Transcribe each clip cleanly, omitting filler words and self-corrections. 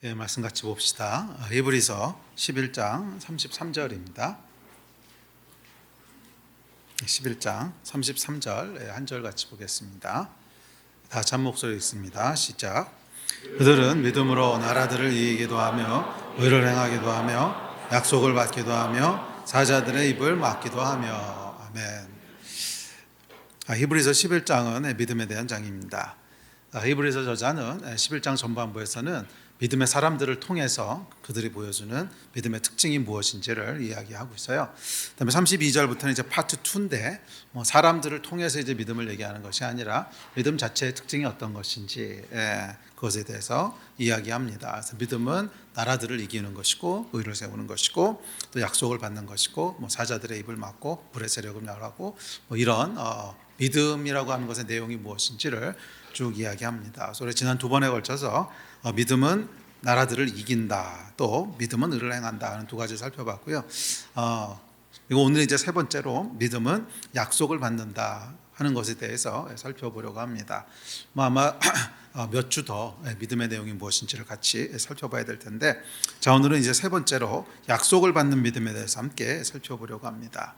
예, 말씀 같이 봅시다. 히브리서 11장 33절입니다. 11장 33절 한 절 같이 보겠습니다. 다 같이 한 목소리 읽습니다. 시작. 그들은 믿음으로 나라들을 이기기도 하며 의를 행하기도 하며 약속을 받기도 하며 사자들의 입을 막기도 하며. 아멘. 히브리서 11장은 믿음에 대한 장입니다. 히브리서 저자는 11장 전반부에서는 믿음의 사람들을 통해서 그들이 보여주는 믿음의 특징이 무엇인지를 이야기하고 있어요. 그다음에 32절부터는 이제 파트 2인데 사람들을 통해서 이제 믿음을 얘기하는 것이 아니라 믿음 자체의 특징이 어떤 것인지 그것에 대해서 이야기합니다. 그래서 믿음은 나라들을 이기는 것이고 의를 세우는 것이고 또 약속을 받는 것이고 사자들의 입을 막고 불의 세력을 멸하고 이런 믿음이라고 하는 것의 내용이 무엇인지를 쭉 이야기합니다. 그래서 지난 두 번에 걸쳐서 믿음은 나라들을 이긴다, 또 믿음은 의를 행한다 하는 두 가지 살펴봤고요. 그리고 오늘 이제 세 번째로 믿음은 약속을 받는다 하는 것에 대해서 살펴보려고 합니다. 아마 몇 주 더 믿음의 내용이 무엇인지를 같이 살펴봐야 될 텐데, 자, 오늘은 이제 세 번째로 약속을 받는 믿음에 대해서 함께 살펴보려고 합니다.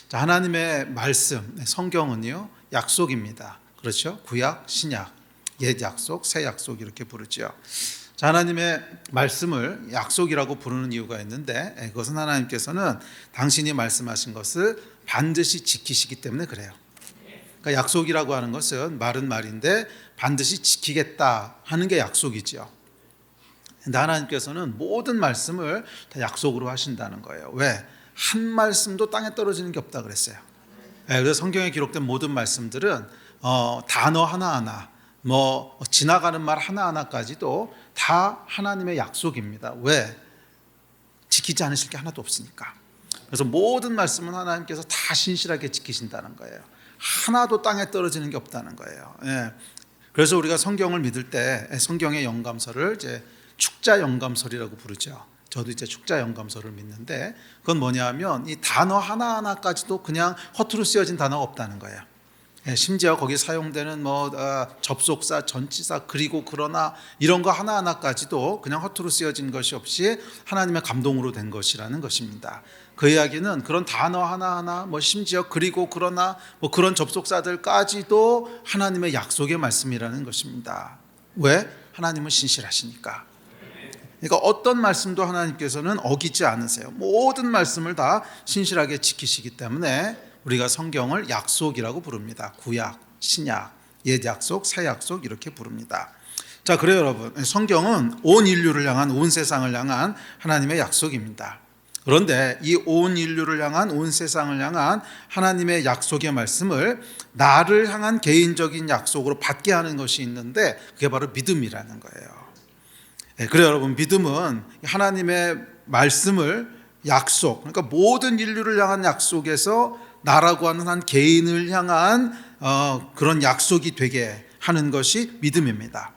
자, 하나님의 말씀, 성경은요 약속입니다. 그렇죠? 구약, 신약, 옛 약속, 새 약속 이렇게 부르죠. 자, 하나님의 말씀을 약속이라고 부르는 이유가 있는데, 그것은 하나님께서는 당신이 말씀하신 것을 반드시 지키시기 때문에 그래요. 그러니까 약속이라고 하는 것은 말은 말인데 반드시 지키겠다 하는 게 약속이죠. 근데 하나님께서는 모든 말씀을 다 약속으로 하신다는 거예요. 왜? 한 말씀도 땅에 떨어지는 게 없다 그랬어요. 그래서 성경에 기록된 모든 말씀들은 단어 하나하나, 지나가는 말 하나하나까지도 다 하나님의 약속입니다. 왜? 지키지 않으실 게 하나도 없으니까. 그래서 모든 말씀은 하나님께서 다 신실하게 지키신다는 거예요. 하나도 땅에 떨어지는 게 없다는 거예요. 그래서 우리가 성경을 믿을 때 성경의 영감서를 이제 축자 영감설이라고 부르죠. 저도 이제 축자 영감서를 믿는데, 그건 뭐냐면 이 단어 하나하나까지도 그냥 허투루 쓰여진 단어가 없다는 거예요. 심지어 거기 사용되는 접속사, 전치사, 그리고, 그러나 이런 거 하나하나까지도 그냥 허투루 쓰여진 것이 없이 하나님의 감동으로 된 것이라는 것입니다. 그 이야기는 그런 단어 하나하나, 심지어 그리고, 그러나 그런 접속사들까지도 하나님의 약속의 말씀이라는 것입니다. 왜? 하나님은 신실하시니까. 그러니까 어떤 말씀도 하나님께서는 어기지 않으세요. 모든 말씀을 다 신실하게 지키시기 때문에 우리가 성경을 약속이라고 부릅니다. 구약, 신약, 옛 약속, 새 약속 이렇게 부릅니다. 자, 그래요 여러분. 성경은 온 인류를 향한, 온 세상을 향한 하나님의 약속입니다. 그런데 이 온 인류를 향한, 온 세상을 향한 하나님의 약속의 말씀을 나를 향한 개인적인 약속으로 받게 하는 것이 있는데, 그게 바로 믿음이라는 거예요. 그래요 여러분. 믿음은 하나님의 말씀을 약속, 그러니까 모든 인류를 향한 약속에서 나라고 하는 한 개인을 향한 그런 약속이 되게 하는 것이 믿음입니다.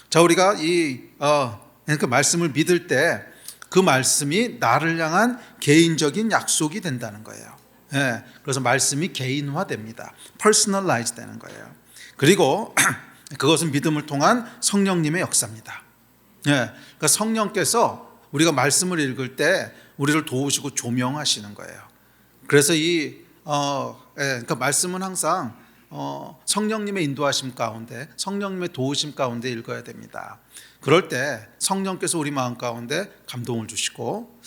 자, 우리가 그러니까 말씀을 믿을 때 그 말씀이 나를 향한 개인적인 약속이 된다는 거예요. 그래서 말씀이 개인화됩니다. 퍼스널라이즈 되는 거예요. 그리고 그것은 믿음을 통한 성령님의 역사입니다. 그러니까 성령께서 우리가 말씀을 읽을 때 우리를 도우시고 조명하시는 거예요. 그래서 그러니까 말씀은 항상 성령님의 인도하심 가운데, 성령님의 도우심 가운데 읽어야 됩니다. 그럴 때 성령께서 우리 마음 가운데 감동을 주시고,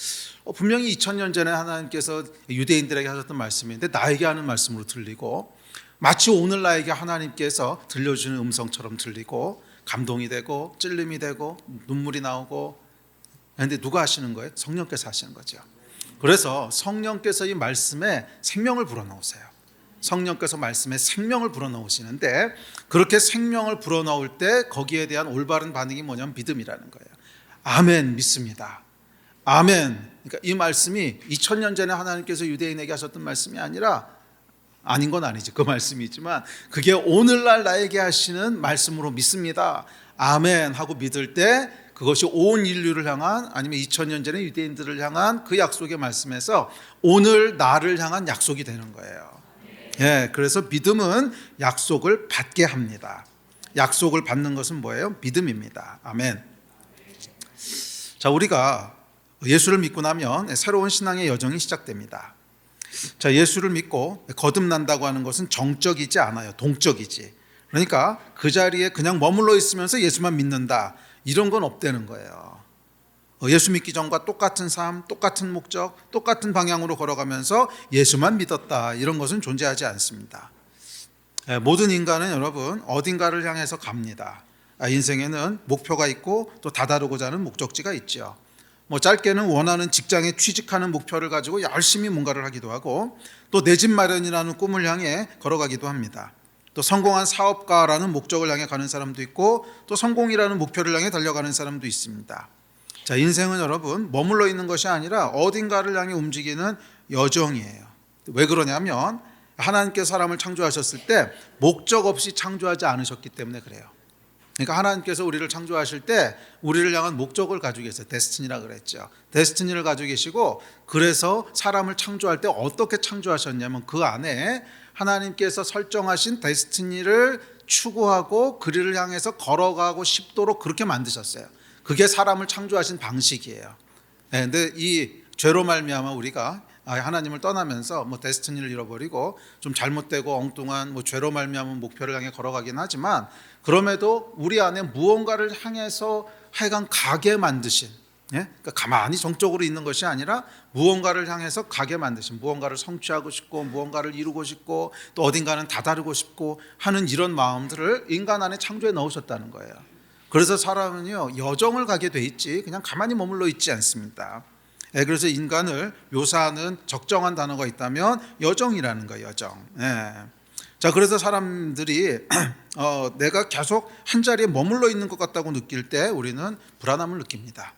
분명히 2000년 전에 하나님께서 유대인들에게 하셨던 말씀인데 나에게 하는 말씀으로 들리고, 마치 오늘 나에게 하나님께서 들려주는 음성처럼 들리고, 감동이 되고 찔림이 되고 눈물이 나오고. 그런데 누가 하시는 거예요? 성령께서 하시는 거죠. 그래서 성령께서 이 말씀에 생명을 불어넣으세요. 성령께서 말씀에 생명을 불어넣으시는데, 그렇게 생명을 불어넣을 때 거기에 대한 올바른 반응이 뭐냐면 믿음이라는 거예요. 아멘, 믿습니다. 아멘. 그러니까 이 말씀이 2000년 전에 하나님께서 유대인에게 하셨던 말씀이 아니라, 아닌 건 아니지, 그 말씀이지만 그게 오늘날 나에게 하시는 말씀으로 믿습니다. 아멘 하고 믿을 때 그것이 온 인류를 향한, 아니면 2000년 전에 유대인들을 향한 그 약속의 말씀에서 오늘 나를 향한 약속이 되는 거예요. 그래서 믿음은 약속을 받게 합니다. 약속을 받는 것은 뭐예요? 믿음입니다. 아멘. 자, 우리가 예수를 믿고 나면 새로운 신앙의 여정이 시작됩니다. 자, 예수를 믿고 거듭난다고 하는 것은 정적이지 않아요. 동적이지. 그러니까 그 자리에 그냥 머물러 있으면서 예수만 믿는다, 이런 건 없다는 거예요. 예수 믿기 전과 똑같은 삶, 똑같은 목적, 똑같은 방향으로 걸어가면서 예수만 믿었다, 이런 것은 존재하지 않습니다. 모든 인간은 여러분 어딘가를 향해서 갑니다. 인생에는 목표가 있고 또 다다르고자 하는 목적지가 있죠. 짧게는 원하는 직장에 취직하는 목표를 가지고 열심히 뭔가를 하기도 하고, 또 내 집 마련이라는 꿈을 향해 걸어가기도 합니다. 또 성공한 사업가라는 목적을 향해 가는 사람도 있고, 또 성공이라는 목표를 향해 달려가는 사람도 있습니다. 자, 인생은 여러분 머물러 있는 것이 아니라 어딘가를 향해 움직이는 여정이에요. 왜 그러냐면 하나님께서 사람을 창조하셨을 때 목적 없이 창조하지 않으셨기 때문에 그래요. 그러니까 하나님께서 우리를 창조하실 때 우리를 향한 목적을 가지고 계세요. 데스티니라 그랬죠. 데스티니를 가지고 계시고, 그래서 사람을 창조할 때 어떻게 창조하셨냐면 그 안에 하나님께서 설정하신 데스티니를 추구하고 그를 향해서 걸어가고 싶도록 그렇게 만드셨어요. 그게 사람을 창조하신 방식이에요. 근데 이 죄로 말미암아 우리가 하나님을 떠나면서 데스티니를 잃어버리고 좀 잘못되고 엉뚱한 죄로 말미암은 목표를 향해 걸어가긴 하지만, 그럼에도 우리 안에 무언가를 향해서 하여간 가게 만드신, 그러니까 가만히 정적으로 있는 것이 아니라 무언가를 향해서 가게 만드신, 무언가를 성취하고 싶고 무언가를 이루고 싶고 또 어딘가는 다다르고 싶고 하는 이런 마음들을 인간 안에 창조해 넣으셨다는 거예요. 그래서 사람은요 여정을 가게 돼 있지 그냥 가만히 머물러 있지 않습니다. 그래서 인간을 묘사하는 적정한 단어가 있다면 여정이라는 거예요. 여정. 자, 그래서 사람들이 내가 계속 한 자리에 머물러 있는 것 같다고 느낄 때 우리는 불안함을 느낍니다.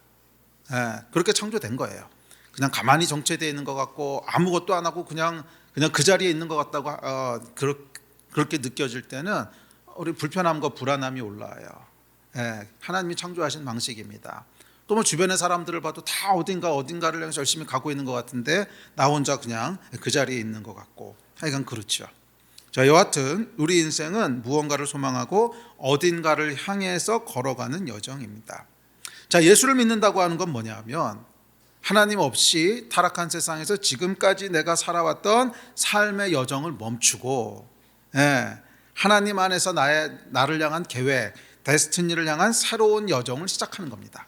그렇게 창조된 거예요. 그냥 가만히 정체되어 있는 것 같고 아무것도 안 하고 그냥 그 자리에 있는 것 같다고 그렇게 느껴질 때는 우리 불편함과 불안함이 올라와요. 하나님이 창조하신 방식입니다. 또 주변의 사람들을 봐도 다 어딘가를 향해서 열심히 가고 있는 것 같은데 나 혼자 그냥 그 자리에 있는 것 같고, 하여간 그렇죠. 자, 여하튼 우리 인생은 무언가를 소망하고 어딘가를 향해서 걸어가는 여정입니다. 자, 예수를 믿는다고 하는 건 뭐냐면 하나님 없이 타락한 세상에서 지금까지 내가 살아왔던 삶의 여정을 멈추고 하나님 안에서 나를 향한 계획, 데스티니를 향한 새로운 여정을 시작하는 겁니다.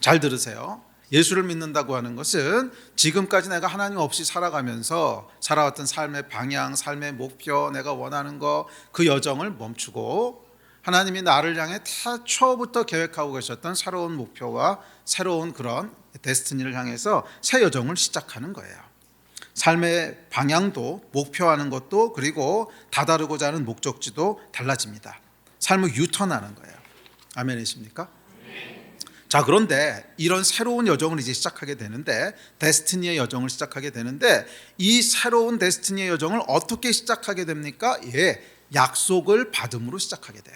잘 들으세요. 예수를 믿는다고 하는 것은 지금까지 내가 하나님 없이 살아가면서 살아왔던 삶의 방향, 삶의 목표, 내가 원하는 거, 그 여정을 멈추고 하나님이 나를 향해 처음부터 계획하고 계셨던 새로운 목표와 새로운 그런 데스티니를 향해서 새 여정을 시작하는 거예요. 삶의 방향도, 목표하는 것도, 그리고 다다르고자 하는 목적지도 달라집니다. 삶을 유턴하는 거예요. 아멘이십니까? 자, 그런데 이런 새로운 여정을 이제 시작하게 되는데, 데스티니의 여정을 시작하게 되는데, 이 새로운 데스티니의 여정을 어떻게 시작하게 됩니까? 약속을 받음으로 시작하게 돼요.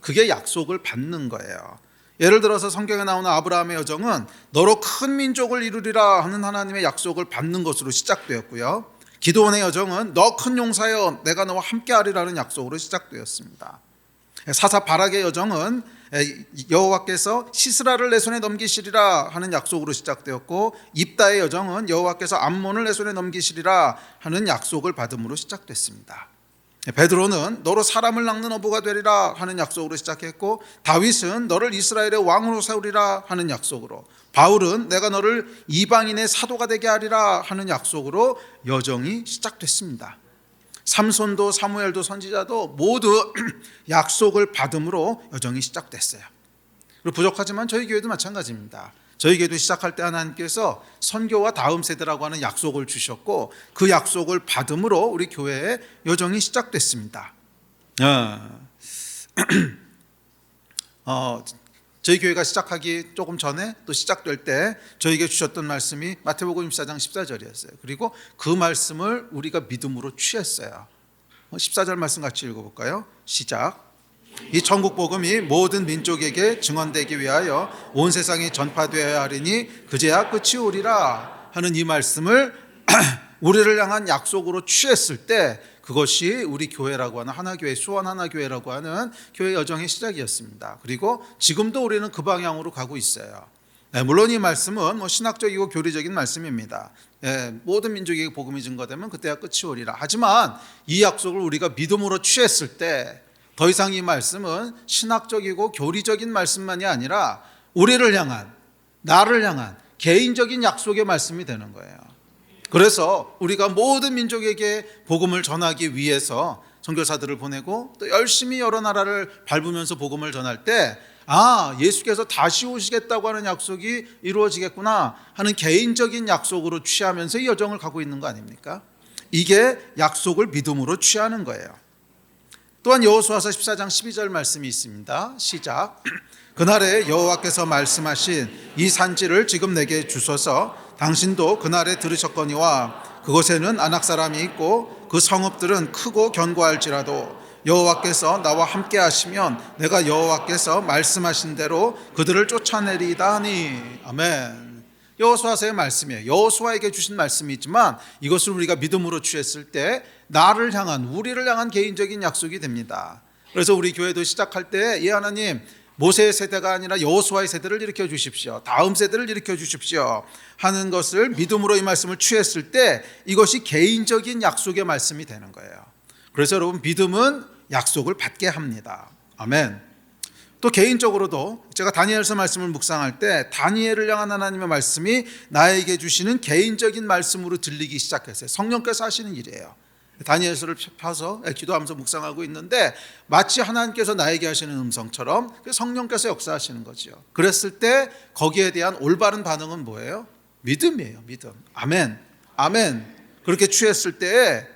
그게 약속을 받는 거예요. 예를 들어서 성경에 나오는 아브라함의 여정은 너로 큰 민족을 이루리라 하는 하나님의 약속을 받는 것으로 시작되었고요. 기드온의 여정은 너 큰 용사여 내가 너와 함께하리라는 약속으로 시작되었습니다. 사사 바락의 여정은 여호와께서 시스라를 내 손에 넘기시리라 하는 약속으로 시작되었고, 입다의 여정은 여호와께서 암몬을 내 손에 넘기시리라 하는 약속을 받음으로 시작됐습니다. 베드로는 너로 사람을 낚는 어부가 되리라 하는 약속으로 시작했고, 다윗은 너를 이스라엘의 왕으로 세우리라 하는 약속으로, 바울은 내가 너를 이방인의 사도가 되게 하리라 하는 약속으로 여정이 시작됐습니다. 삼손도 사무엘도 선지자도 모두 약속을 받음으로 여정이 시작됐어요. 그리고 부족하지만 저희 교회도 마찬가지입니다. 저희 교회도 시작할 때 하나님께서 선교와 다음 세대라고 하는 약속을 주셨고, 그 약속을 받음으로 우리 교회의 여정이 시작됐습니다. 저희 교회가 시작하기 조금 전에 또 시작될 때 저희에게 주셨던 말씀이 마태복음 14장 14절이었어요. 그리고 그 말씀을 우리가 믿음으로 취했어요. 14절 말씀 같이 읽어볼까요? 시작. 이 천국 복음이 모든 민족에게 증언되기 위하여 온 세상에 전파되어야 하리니 그제야 끝이 오리라 하는 이 말씀을 우리를 향한 약속으로 취했을 때 그것이 우리 교회라고 하는 하나교회, 수원 하나교회라고 하는 교회 여정의 시작이었습니다. 그리고 지금도 우리는 그 방향으로 가고 있어요. 물론 이 말씀은 신학적이고 교리적인 말씀입니다. 모든 민족에게 복음이 증거되면 그때가 끝이 오리라. 하지만 이 약속을 우리가 믿음으로 취했을 때 더 이상 이 말씀은 신학적이고 교리적인 말씀만이 아니라 우리를 향한, 나를 향한 개인적인 약속의 말씀이 되는 거예요. 그래서 우리가 모든 민족에게 복음을 전하기 위해서 선교사들을 보내고 또 열심히 여러 나라를 밟으면서 복음을 전할 때 예수께서 다시 오시겠다고 하는 약속이 이루어지겠구나 하는 개인적인 약속으로 취하면서 이 여정을 가고 있는 거 아닙니까? 이게 약속을 믿음으로 취하는 거예요. 또한 여호수아서 14장 12절 말씀이 있습니다. 시작. 그날에 여호와께서 말씀하신 이 산지를 지금 내게 주소서. 당신도 그날에 들으셨거니와 그곳에는 아낙 사람이 있고 그 성읍들은 크고 견고할지라도 여호와께서 나와 함께 하시면 내가 여호와께서 말씀하신 대로 그들을 쫓아내리다 하니. 아멘. 여호수아서의 말씀이에요. 여호수아에게 주신 말씀이지만 이것을 우리가 믿음으로 취했을 때 나를 향한, 우리를 향한 개인적인 약속이 됩니다. 그래서 우리 교회도 시작할 때 하나님, 모세의 세대가 아니라 여호수아의 세대를 일으켜 주십시오, 다음 세대를 일으켜 주십시오 하는 것을 믿음으로 이 말씀을 취했을 때 이것이 개인적인 약속의 말씀이 되는 거예요. 그래서 여러분, 믿음은 약속을 받게 합니다. 아멘. 또 개인적으로도 제가 다니엘서 말씀을 묵상할 때 다니엘을 향한 하나님의 말씀이 나에게 주시는 개인적인 말씀으로 들리기 시작했어요. 성령께서 하시는 일이에요. 다니엘서를 펴서 기도하면서 묵상하고 있는데 마치 하나님께서 나에게 하시는 음성처럼 성령께서 역사하시는 거죠. 그랬을 때 거기에 대한 올바른 반응은 뭐예요? 믿음이에요. 믿음. 아멘. 아멘. 그렇게 취했을 때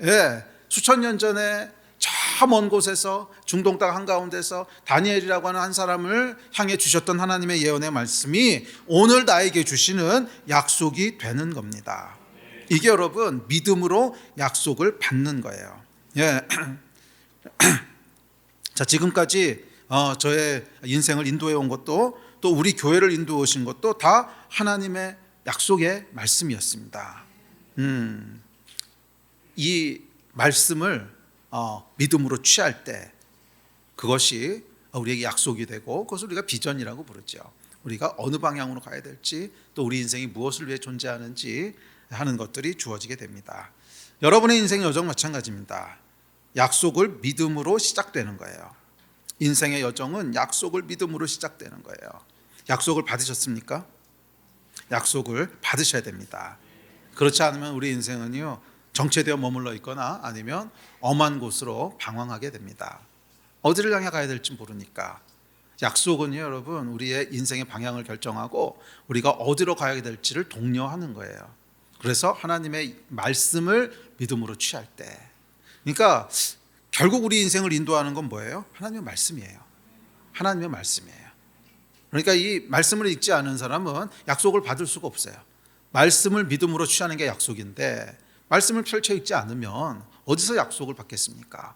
수천 년 전에 저 먼 곳에서 중동 땅 한가운데서 다니엘이라고 하는 한 사람을 향해 주셨던 하나님의 예언의 말씀이 오늘 나에게 주시는 약속이 되는 겁니다. 이게 여러분, 믿음으로 약속을 받는 거예요. 자, 지금까지 저의 인생을 인도해 온 것도, 또 우리 교회를 인도해 오신 것도 다 하나님의 약속의 말씀이었습니다. 이 말씀을 믿음으로 취할 때 그것이 우리에게 약속이 되고, 그것을 우리가 비전이라고 부르죠. 우리가 어느 방향으로 가야 될지, 또 우리 인생이 무엇을 위해 존재하는지 하는 것들이 주어지게 됩니다. 여러분의 인생 여정 마찬가지입니다. 약속을 믿음으로 시작되는 거예요. 인생의 여정은 약속을 믿음으로 시작되는 거예요. 약속을 받으셨습니까? 약속을 받으셔야 됩니다. 그렇지 않으면 우리 인생은요, 정체되어 머물러 있거나 아니면 엄한 곳으로 방황하게 됩니다. 어디를 향해 가야 될지 모르니까. 약속은요, 여러분, 우리의 인생의 방향을 결정하고 우리가 어디로 가야 될지를 독려하는 거예요. 그래서 하나님의 말씀을 믿음으로 취할 때, 그러니까 결국 우리 인생을 인도하는 건 뭐예요? 하나님의 말씀이에요. 하나님의 말씀이에요. 그러니까 이 말씀을 읽지 않은 사람은 약속을 받을 수가 없어요. 말씀을 믿음으로 취하는 게 약속인데 말씀을 펼쳐 읽지 않으면 어디서 약속을 받겠습니까?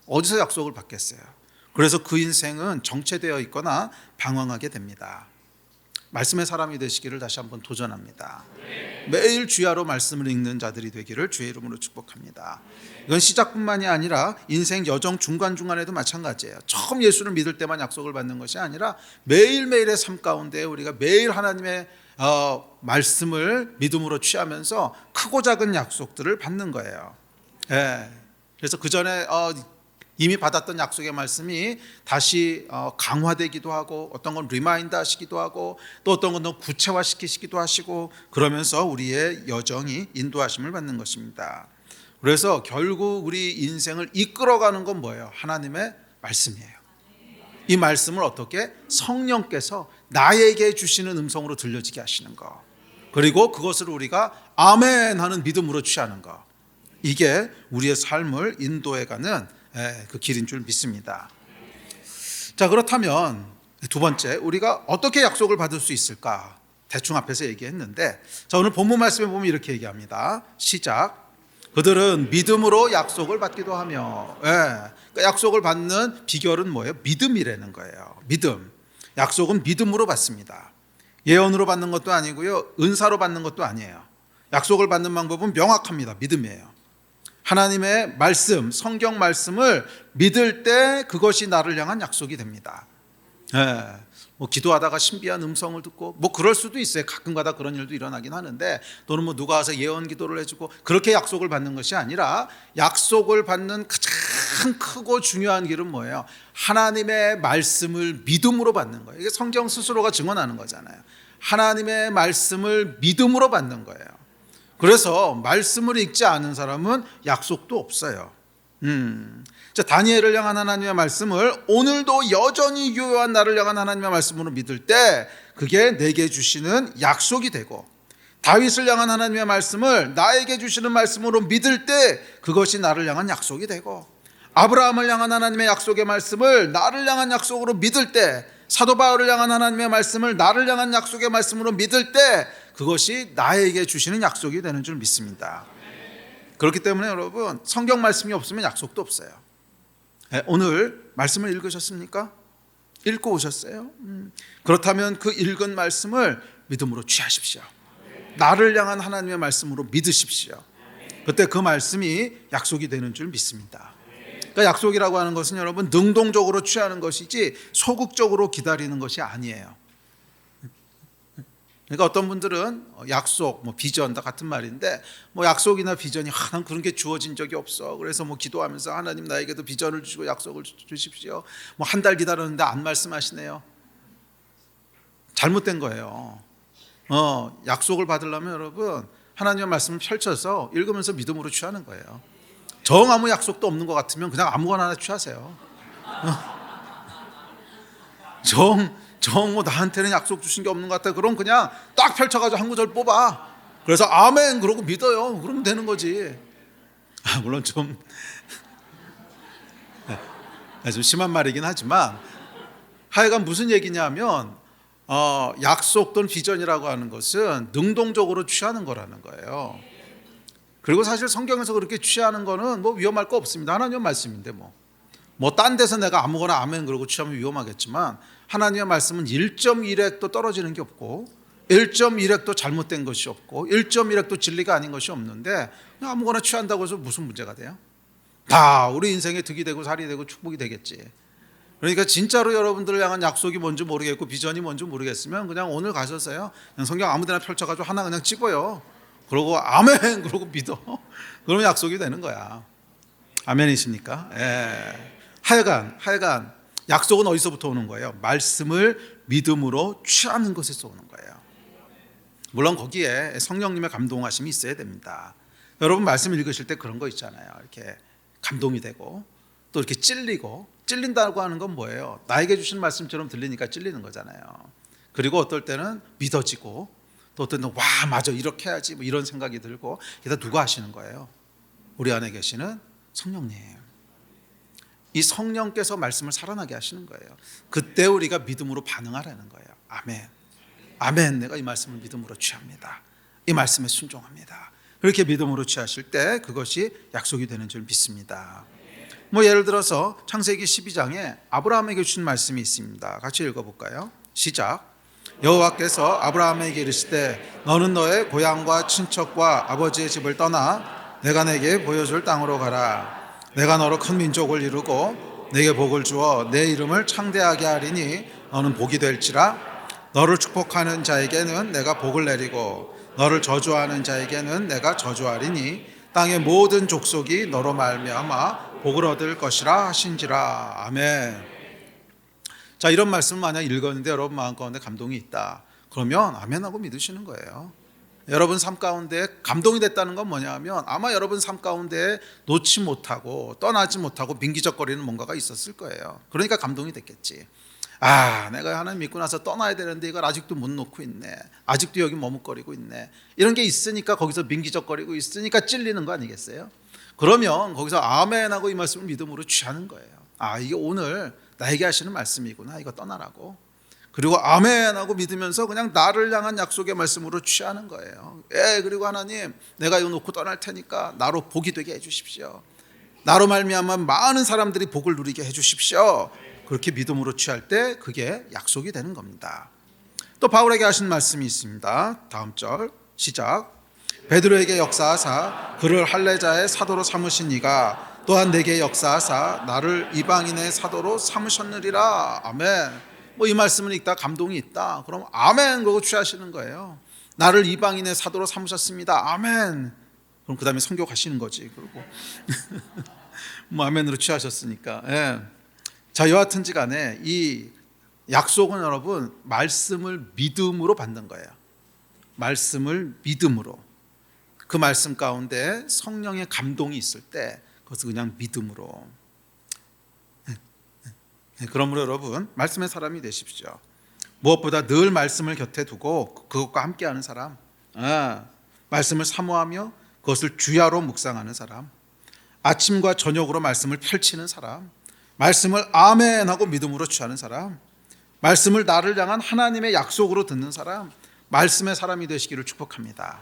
어디서 약속을 받겠어요? 그래서 그 인생은 정체되어 있거나 방황하게 됩니다. 말씀의 사람이 되시기를 다시 한번 도전합니다. 매일 주야로 말씀을 읽는 자들이 되기를 주의 이름으로 축복합니다. 이건 시작뿐만이 아니라 인생 여정 중간중간에도 마찬가지예요. 처음 예수를 믿을 때만 약속을 받는 것이 아니라 매일매일의 삶 가운데 우리가 매일 하나님의 말씀을 믿음으로 취하면서 크고 작은 약속들을 받는 거예요. 그래서 그 전에 이미 받았던 약속의 말씀이 다시 강화되기도 하고, 어떤 건 리마인드 하시기도 하고, 또 어떤 건 더 구체화시키시기도 하시고, 그러면서 우리의 여정이 인도하심을 받는 것입니다. 그래서 결국 우리 인생을 이끌어가는 건 뭐예요? 하나님의 말씀이에요. 이 말씀을 어떻게? 성령께서 나에게 주시는 음성으로 들려지게 하시는 거, 그리고 그것을 우리가 아멘 하는 믿음으로 취하는 거, 이게 우리의 삶을 인도해가는 그 길인 줄 믿습니다. 자, 그렇다면 두 번째, 우리가 어떻게 약속을 받을 수 있을까? 대충 앞에서 얘기했는데, 자, 오늘 본문 말씀에 보면 이렇게 얘기합니다. 시작. 그들은 믿음으로 약속을 받기도 하며. 그러니까 약속을 받는 비결은 뭐예요? 믿음이라는 거예요. 믿음. 약속은 믿음으로 받습니다. 예언으로 받는 것도 아니고요, 은사로 받는 것도 아니에요. 약속을 받는 방법은 명확합니다. 믿음이에요. 하나님의 말씀, 성경 말씀을 믿을 때 그것이 나를 향한 약속이 됩니다. 뭐 기도하다가 신비한 음성을 듣고 뭐 그럴 수도 있어요. 가끔가다 그런 일도 일어나긴 하는데, 또는 뭐 누가 와서 예언 기도를 해주고 그렇게 약속을 받는 것이 아니라, 약속을 받는 가장 크고 중요한 길은 뭐예요? 하나님의 말씀을 믿음으로 받는 거예요. 이게 성경 스스로가 증언하는 거잖아요. 하나님의 말씀을 믿음으로 받는 거예요. 그래서 말씀을 읽지 않은 사람은 약속도 없어요. 자, 다니엘을 향한 하나님의 말씀을 오늘도 여전히 유효한 나를 향한 하나님의 말씀으로 믿을 때 그게 내게 주시는 약속이 되고, 다윗을 향한 하나님의 말씀을 나에게 주시는 말씀으로 믿을 때 그것이 나를 향한 약속이 되고, 아브라함을 향한 하나님의 약속의 말씀을 나를 향한 약속으로 믿을 때, 사도 바울을 향한 하나님의 말씀을 나를 향한 약속의 말씀으로 믿을 때 그것이 나에게 주시는 약속이 되는 줄 믿습니다. 그렇기 때문에 여러분, 성경 말씀이 없으면 약속도 없어요. 오늘 말씀을 읽으셨습니까? 읽고 오셨어요? 그렇다면 그 읽은 말씀을 믿음으로 취하십시오. 나를 향한 하나님의 말씀으로 믿으십시오. 그때 그 말씀이 약속이 되는 줄 믿습니다. 그러니까 약속이라고 하는 것은 여러분, 능동적으로 취하는 것이지 소극적으로 기다리는 것이 아니에요. 그러니까 어떤 분들은 약속, 뭐 비전 다 같은 말인데, 뭐 약속이나 비전이 난 그런 게 주어진 적이 없어. 그래서 뭐 기도하면서 하나님 나에게도 비전을 주시고 약속을 주십시오. 뭐 한 달 기다렸는데 안 말씀하시네요. 잘못된 거예요. 약속을 받으려면 여러분, 하나님의 말씀을 펼쳐서 읽으면서 믿음으로 취하는 거예요. 정 아무 약속도 없는 것 같으면 그냥 아무거나 하나 취하세요. 뭐 나한테는 약속 주신 게 없는 것 같아. 그럼 그냥 딱 펼쳐가지고 한 구절 뽑아. 그래서 아멘 그러고 믿어요. 그러면 되는 거지. 물론 좀 심한 말이긴 하지만, 하여간 무슨 얘기냐면, 약속 또는 비전이라고 하는 것은 능동적으로 취하는 거라는 거예요. 그리고 사실 성경에서 그렇게 취하는 거는 뭐 위험할 거 없습니다. 하나님의 말씀인데 뭐 딴 데서 내가 아무거나 아멘 그러고 취하면 위험하겠지만, 하나님의 말씀은 1.1핵도 떨어지는 게 없고 1.1핵도 잘못된 것이 없고 1.1핵도 진리가 아닌 것이 없는데, 그냥 아무거나 취한다고 해서 무슨 문제가 돼요? 다 우리 인생에 득이 되고 살이 되고 축복이 되겠지. 그러니까 진짜로 여러분들을 향한 약속이 뭔지 모르겠고 비전이 뭔지 모르겠으면 그냥 오늘 가셔서요, 그냥 성경 아무데나 펼쳐가지고 하나 그냥 찍어요. 그러고 아멘 그러고 믿어. 그러면 약속이 되는 거야. 아멘이십니까? 예. 하여간 약속은 어디서부터 오는 거예요? 말씀을 믿음으로 취하는 것에서 오는 거예요. 물론 거기에 성령님의 감동하심이 있어야 됩니다. 여러분 말씀 읽으실 때 그런 거 있잖아요. 이렇게 감동이 되고 또 이렇게 찔린다고 하는 건 뭐예요? 나에게 주신 말씀처럼 들리니까 찔리는 거잖아요. 그리고 어떨 때는 믿어지고, 또 어떤 때는 와 맞아 이렇게 해야지 뭐 이런 생각이 들고. 이게 다 누가 하시는 거예요? 우리 안에 계시는 성령님. 이 성령께서 말씀을 살아나게 하시는 거예요. 그때 우리가 믿음으로 반응하라는 거예요. 아멘. 내가 이 말씀을 믿음으로 취합니다. 이 말씀에 순종합니다. 그렇게 믿음으로 취하실 때 그것이 약속이 되는 줄 믿습니다. 뭐 예를 들어서 창세기 12장에 아브라함에게 주신 말씀이 있습니다. 같이 읽어볼까요? 시작. 여호와께서 아브라함에게 이르시되 너는 너의 고향과 친척과 아버지의 집을 떠나 내가 내게 보여줄 땅으로 가라. 내가 너로 큰 민족을 이루고 내게 복을 주어 내 이름을 창대하게 하리니 너는 복이 될지라. 너를 축복하는 자에게는 내가 복을 내리고 너를 저주하는 자에게는 내가 저주하리니 땅의 모든 족속이 너로 말미암아 복을 얻을 것이라 하신지라. 아멘. 자, 이런 말씀을 만약 읽었는데 여러분 마음 가운데 감동이 있다, 그러면 아멘하고 믿으시는 거예요. 여러분 삶 가운데 감동이 됐다는 건 뭐냐면, 아마 여러분 삶 가운데 놓지 못하고 떠나지 못하고 민기적거리는 뭔가가 있었을 거예요. 그러니까 감동이 됐겠지. 내가 하나님 믿고 나서 떠나야 되는데 이걸 아직도 못 놓고 있네. 아직도 여기 머뭇거리고 있네. 이런 게 있으니까 거기서 민기적거리고 있으니까 찔리는 거 아니겠어요? 그러면 거기서 아멘하고 이 말씀을 믿음으로 취하는 거예요. 이게 오늘 나에게 하시는 말씀이구나. 이거 떠나라고. 그리고 아멘하고 믿으면서 그냥 나를 향한 약속의 말씀으로 취하는 거예요. 그리고 하나님 내가 이거 놓고 떠날 테니까 나로 복이 되게 해주십시오. 나로 말미암아 많은 사람들이 복을 누리게 해주십시오. 그렇게 믿음으로 취할 때 그게 약속이 되는 겁니다. 또 바울에게 하신 말씀이 있습니다. 다음 절 시작. 베드로에게 역사하사 그를 할례자의 사도로 삼으신 이가 또한 내게 역사하사 나를 이방인의 사도로 삼으셨느리라. 아멘. 뭐 이 말씀을 읽다 감동이 있다. 그럼 아멘 그러고 취하시는 거예요. 나를 이방인의 사도로 삼으셨습니다. 아멘. 그럼 그 다음에 선교 가시는 거지. 그리고 뭐 아멘으로 취하셨으니까. 예. 자, 여하튼지 간에 이 약속은 여러분 말씀을 믿음으로 받는 거예요. 말씀을 믿음으로. 그 말씀 가운데 성령의 감동이 있을 때 그것을 그냥 믿음으로. 그러므로 여러분 말씀의 사람이 되십시오. 무엇보다 늘 말씀을 곁에 두고 그것과 함께하는 사람, 말씀을 사모하며 그것을 주야로 묵상하는 사람, 아침과 저녁으로 말씀을 펼치는 사람, 말씀을 아멘 하고 믿음으로 취하는 사람, 말씀을 나를 향한 하나님의 약속으로 듣는 사람, 말씀의 사람이 되시기를 축복합니다.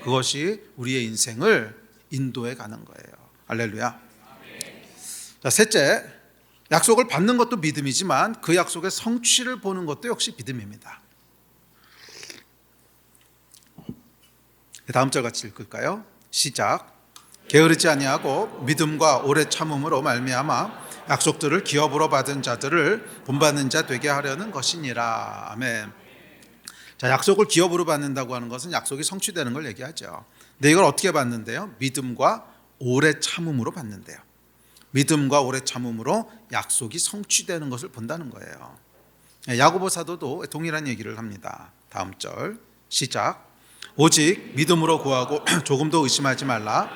그것이 우리의 인생을 인도해 가는 거예요. 할렐루야. 자, 셋째, 약속을 받는 것도 믿음이지만 그 약속의 성취를 보는 것도 역시 믿음입니다. 다음 절 같이 읽을까요? 시작. 게으르지 아니하고 믿음과 오래 참음으로 말미암아 약속들을 기업으로 받은 자들을 본받는 자 되게 하려는 것이니라. 아멘. 자, 약속을 기업으로 받는다고 하는 것은 약속이 성취되는 걸 얘기하죠. 근데 이걸 어떻게 받는데요? 믿음과 오래 참음으로 받는데요. 믿음과 오래 참음으로 약속이 성취되는 것을 본다는 거예요. 야고보 사도도 동일한 얘기를 합니다. 다음 절 시작. 오직 믿음으로 구하고 조금도 의심하지 말라.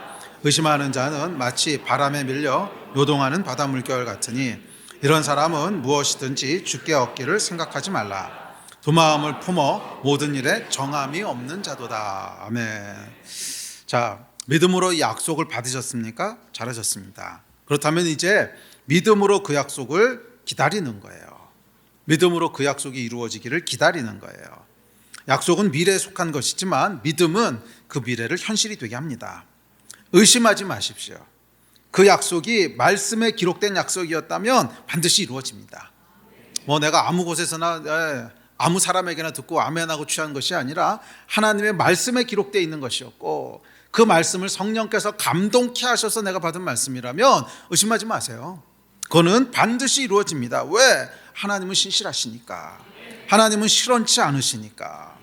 의심하는 자는 마치 바람에 밀려 요동하는 바다 물결 같으니 이런 사람은 무엇이든지 주께 얻기를 생각하지 말라. 두 마음을 품어 모든 일에 정함이 없는 자도다. 아멘. 자, 믿음으로 이 약속을 받으셨습니까? 잘하셨습니다. 그렇다면 이제 믿음으로 그 약속을 기다리는 거예요. 믿음으로 그 약속이 이루어지기를 기다리는 거예요. 약속은 미래에 속한 것이지만 믿음은 그 미래를 현실이 되게 합니다. 의심하지 마십시오. 그 약속이 말씀에 기록된 약속이었다면 반드시 이루어집니다. 뭐 내가 아무 곳에서나 아무 사람에게나 듣고 아멘하고 취한 것이 아니라 하나님의 말씀에 기록되어 있는 것이었고 그 말씀을 성령께서 감동케 하셔서 내가 받은 말씀이라면 의심하지 마세요. 그거는 반드시 이루어집니다. 왜? 하나님은 신실하시니까. 하나님은 실언치 않으시니까.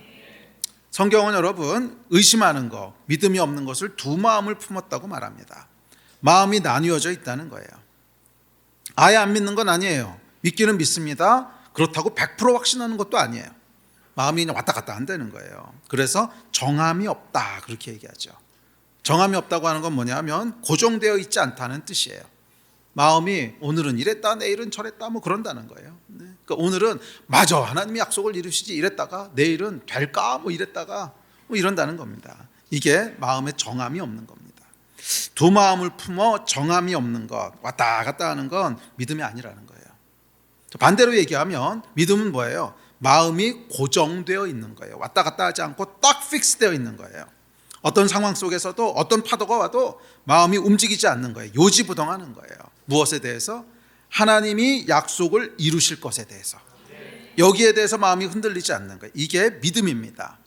성경은 여러분 의심하는 것, 믿음이 없는 것을 두 마음을 품었다고 말합니다. 마음이 나뉘어져 있다는 거예요. 아예 안 믿는 건 아니에요. 믿기는 믿습니다. 그렇다고 100% 확신하는 것도 아니에요. 마음이 왔다 갔다 한다는 거예요. 그래서 정함이 없다 그렇게 얘기하죠. 정함이 없다고 하는 건 뭐냐면 고정되어 있지 않다는 뜻이에요. 마음이 오늘은 이랬다 내일은 저랬다 뭐 그런다는 거예요. 그러니까 오늘은 맞아 하나님이 약속을 이루시지 이랬다가 내일은 될까 뭐 이랬다가 뭐 이런다는 겁니다. 이게 마음에 정함이 없는 겁니다. 두 마음을 품어 정함이 없는 것 왔다 갔다 하는 건 믿음이 아니라는 거예요. 반대로 얘기하면 믿음은 뭐예요? 마음이 고정되어 있는 거예요. 왔다 갔다 하지 않고 딱 픽스되어 있는 거예요. 어떤 상황 속에서도 어떤 파도가 와도 마음이 움직이지 않는 거예요. 요지부동하는 거예요. 무엇에 대해서? 하나님이 약속을 이루실 것에 대해서. 여기에 대해서 마음이 흔들리지 않는 거예요. 이게 믿음입니다.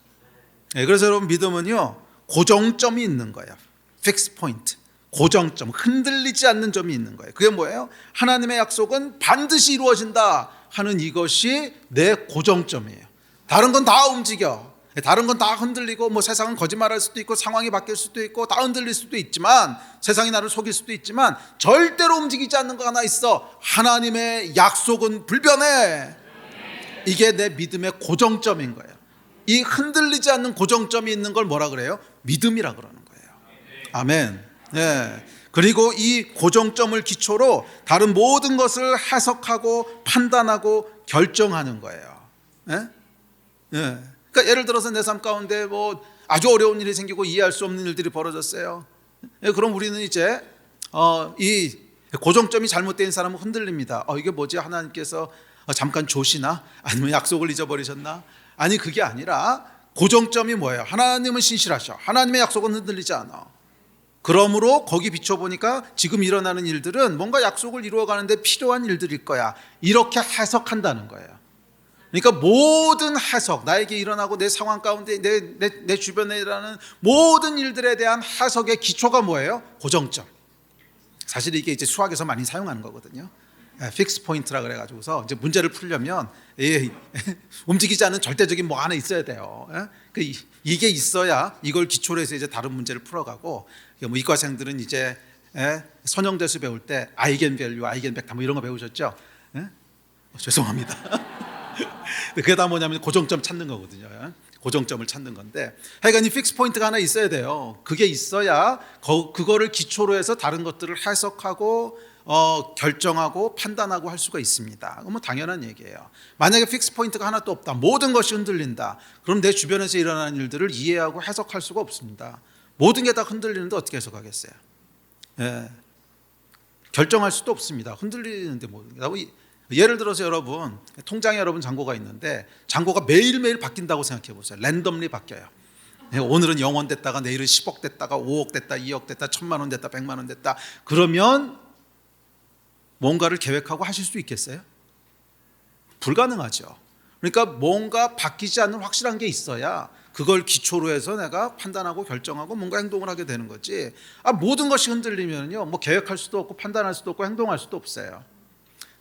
그래서 여러분 믿음은요 고정점이 있는 거예요. 픽스 포인트. 고정점, 흔들리지 않는 점이 있는 거예요. 그게 뭐예요? 하나님의 약속은 반드시 이루어진다 하는 이것이 내 고정점이에요. 다른 건 다 움직여. 다른 건 다 흔들리고 뭐 세상은 거짓말할 수도 있고 상황이 바뀔 수도 있고 다 흔들릴 수도 있지만 세상이 나를 속일 수도 있지만 절대로 움직이지 않는 거 하나 있어. 하나님의 약속은 불변해. 이게 내 믿음의 고정점인 거예요. 이 흔들리지 않는 고정점이 있는 걸 뭐라 그래요? 믿음이라 그러는 거예요. 아멘. 네. 그리고 이 고정점을 기초로 다른 모든 것을 해석하고 판단하고 결정하는 거예요. 네? 네. 그러니까 예를 들어서 내 삶 가운데 뭐 아주 어려운 일이 생기고 이해할 수 없는 일들이 벌어졌어요. 네. 그럼 우리는 이제 이 고정점이 잘못된 사람은 흔들립니다. 이게 뭐지? 하나님께서 잠깐 조시나? 아니면 약속을 잊어버리셨나? 아니 그게 아니라 고정점이 뭐예요? 하나님은 신실하셔. 하나님의 약속은 흔들리지 않아. 그러므로 거기 비춰보니까 지금 일어나는 일들은 뭔가 약속을 이루어가는데 필요한 일들일 거야. 이렇게 해석한다는 거예요. 그러니까 모든 해석, 나에게 일어나고 내 상황 가운데 내 주변에 일어나는 모든 일들에 대한 해석의 기초가 뭐예요? 고정점. 사실 이게 이제 수학에서 많이 사용하는 거거든요. 픽스 포인트라 그래가지고서 이제 문제를 풀려면 움직이지 않는 절대적인 뭐 하나 있어야 돼요. 이게 있어야 이걸 기초로 해서 이제 다른 문제를 풀어가고, 뭐 이과생들은 이제 선형대수 배울 때 아이겐밸류, 아이겐벡터 뭐 이런 거 배우셨죠? 죄송합니다. 그게 다 뭐냐면 고정점 찾는 거거든요. 고정점을 찾는 건데, 하여간 이 픽스 포인트가 하나 있어야 돼요. 그게 있어야 그거를 기초로 해서 다른 것들을 해석하고 결정하고 판단하고 할 수가 있습니다. 그건 뭐 당연한 얘기예요. 만약에 픽스 포인트가 하나도 없다, 모든 것이 흔들린다, 그럼 내 주변에서 일어나는 일들을 이해하고 해석할 수가 없습니다. 모든 게 다 흔들리는데 어떻게 해석하겠어요? 결정할 수도 없습니다. 흔들리는데 뭐. 예를 들어서 여러분, 통장에 여러분 잔고가 있는데 잔고가 매일매일 바뀐다고 생각해 보세요. 랜덤리 바뀌어요. 오늘은 0원 됐다가 내일은 10억 됐다가 5억 됐다, 2억 됐다, 1000만 원 됐다, 100만 원 됐다. 그러면 뭔가를 계획하고 하실 수 있겠어요? 불가능하죠. 그러니까 뭔가 바뀌지 않는 확실한 게 있어야 그걸 기초로 해서 내가 판단하고 결정하고 뭔가 행동을 하게 되는 거지. 모든 것이 흔들리면요, 뭐 계획할 수도 없고 판단할 수도 없고 행동할 수도 없어요.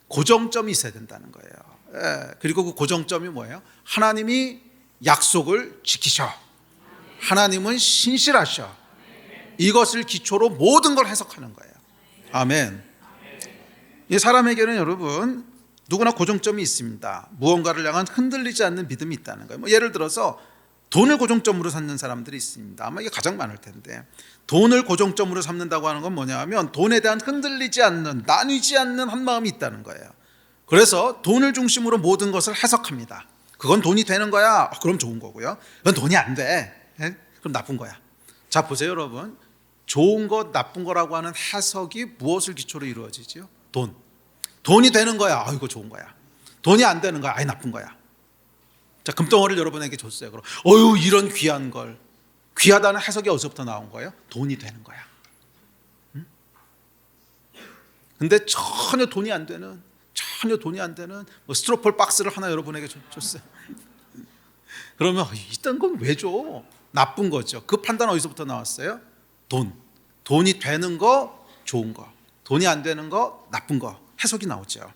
고정점이 있어야 된다는 거예요. 그리고 그 고정점이 뭐예요? 하나님이 약속을 지키셔. 하나님은 신실하셔. 이것을 기초로 모든 걸 해석하는 거예요. 아멘. 이 사람에게는 여러분 누구나 고정점이 있습니다. 무언가를 향한 흔들리지 않는 믿음이 있다는 거예요. 뭐 예를 들어서 돈을 고정점으로 삼는 사람들이 있습니다. 아마 이게 가장 많을 텐데, 돈을 고정점으로 삼는다고 하는 건 뭐냐 하면 돈에 대한 흔들리지 않는, 나뉘지 않는 한 마음이 있다는 거예요. 그래서 돈을 중심으로 모든 것을 해석합니다. 그건 돈이 되는 거야, 그럼 좋은 거고요. 그건 돈이 안 돼, 그럼 나쁜 거야. 자 보세요 여러분, 좋은 것 나쁜 거라고 하는 해석이 무엇을 기초로 이루어지죠? 돈이 되는 거야, 이거 좋은 거야. 돈이 안 되는 거야, 나쁜 거야. 자, 금덩어리를 여러분에게 줬어요. 그럼 이런 귀한 걸, 귀하다는 해석이 어디서부터 나온 거예요? 돈이 되는 거야. 근데 전혀 돈이 안 되는 뭐 스티로폴 박스를 하나 여러분에게 줬어요. 그러면 이딴 건 왜 줘? 나쁜 거죠. 그 판단 어디서부터 나왔어요? 돈이 되는 거 좋은 거, 돈이 안 되는 거 나쁜 거, 해석이 나오죠.